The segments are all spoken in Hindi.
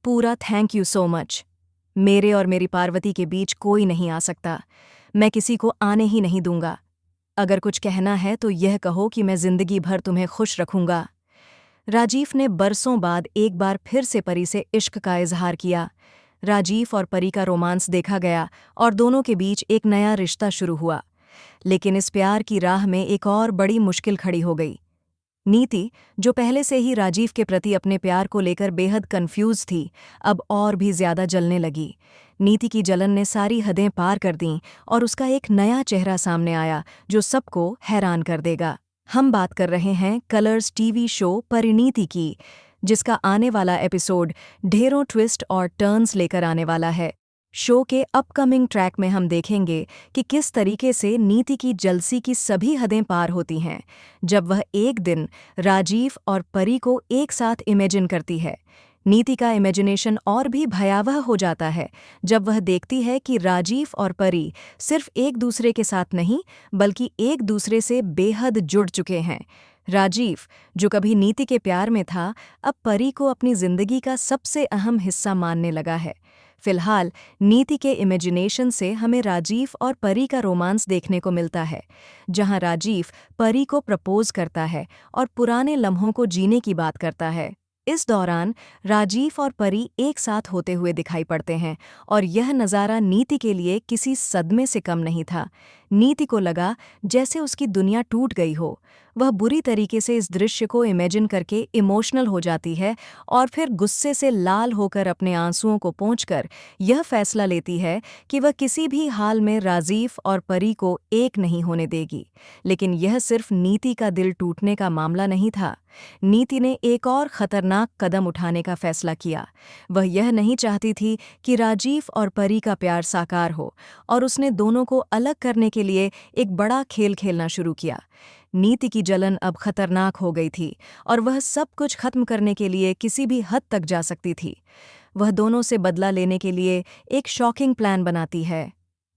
पूरा थैंक यू सो मच। मेरे और मेरी पार्वती के बीच कोई नहीं आ सकता। मैं किसी को आने ही नहीं दूंगा। अगर कुछ कहना है तो यह कहो कि मैं जिंदगी भर तुम्हें खुश रखूंगा। राजीव ने बरसों बाद एक बार फिर से परी से इश्क का इजहार किया। राजीव और परी का रोमांस देखा गया और दोनों के बीच एक नया रिश्ता शुरू हुआ। लेकिन इस प्यार की राह में एक और बड़ी मुश्किल खड़ी हो गई। नीति, जो पहले से ही राजीव के प्रति अपने प्यार को लेकर बेहद कंफ्यूज थी, अब और भी ज्यादा जलने लगी। नीति की जलन ने सारी हदें पार कर दीं और उसका एक नया चेहरा सामने आया जो सबको हैरान कर देगा। हम बात कर रहे हैं कलर्स टीवी शो परिणीति की, जिसका आने वाला एपिसोड ढेरों ट्विस्ट और टर्न्स लेकर आने वाला है। शो के अपकमिंग ट्रैक में हम देखेंगे कि किस तरीके से नीति की जलसी की सभी हदें पार होती हैं जब वह एक दिन राजीव और परी को एक साथ इमेजिन करती है। नीति का इमेजिनेशन और भी भयावह हो जाता है जब वह देखती है कि राजीव और परी सिर्फ एक दूसरे के साथ नहीं बल्कि एक दूसरे से बेहद जुड़ चुके हैं। राजीव, जो कभी नीति के प्यार में था, अब परी को अपनी जिंदगी का सबसे अहम हिस्सा मानने लगा है। फिलहाल नीति के इमेजिनेशन से हमें राजीव और परी का रोमांस देखने को मिलता है, जहां राजीव परी को प्रपोज करता है और पुराने लम्हों को जीने की बात करता है। इस दौरान राजीव और परी एक साथ होते हुए दिखाई पड़ते हैं और यह नज़ारा नीति के लिए किसी सदमे से कम नहीं था। नीति को लगा जैसे उसकी दुनिया टूट गई हो। वह बुरी तरीके से इस दृश्य को इमेजिन करके इमोशनल हो जाती है और फिर गुस्से से लाल होकर अपने आंसुओं को पोंछकर यह फैसला लेती है कि वह किसी भी हाल में राजीव और परी को एक नहीं होने देगी। लेकिन यह सिर्फ नीति का दिल टूटने का मामला नहीं था। नीति ने एक और खतरनाक कदम उठाने का फैसला किया। वह यह नहीं चाहती थी कि राजीव और परी का प्यार साकार हो और उसने दोनों को अलग करने के लिए एक बड़ा खेल खेलना शुरू किया। नीति की जलन अब खतरनाक हो गई थी और वह सब कुछ खत्म करने के लिए किसी भी हद तक जा सकती थी। वह दोनों से बदला लेने के लिए एक शॉकिंग प्लान बनाती है।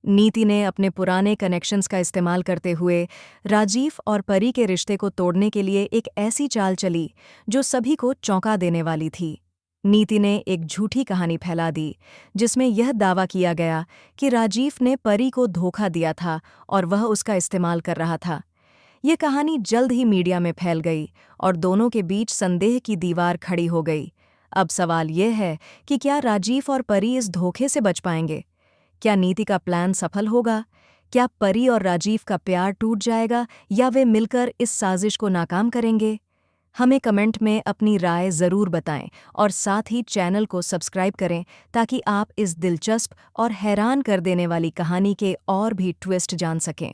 नीति ने अपने पुराने कनेक्शंस का इस्तेमाल करते हुए राजीव और परी के रिश्ते को तोड़ने के लिए एक ऐसी चाल चली जो सभी को चौंका देने वाली थी। नीति ने एक झूठी कहानी फैला दी जिसमें यह दावा किया गया कि राजीव ने परी को धोखा दिया था और वह उसका इस्तेमाल कर रहा था। ये कहानी जल्द ही मीडिया में फैल गई और दोनों के बीच संदेह की दीवार खड़ी हो गई। अब सवाल यह है कि क्या राजीव और परी इस धोखे से बच पाएंगे? क्या नीति का प्लान सफल होगा? क्या परी और राजीव का प्यार टूट जाएगा या वे मिलकर इस साजिश को नाकाम करेंगे? हमें कमेंट में अपनी राय ज़रूर बताएं और साथ ही चैनल को सब्सक्राइब करें ताकि आप इस दिलचस्प और हैरान कर देने वाली कहानी के और भी ट्विस्ट जान सकें।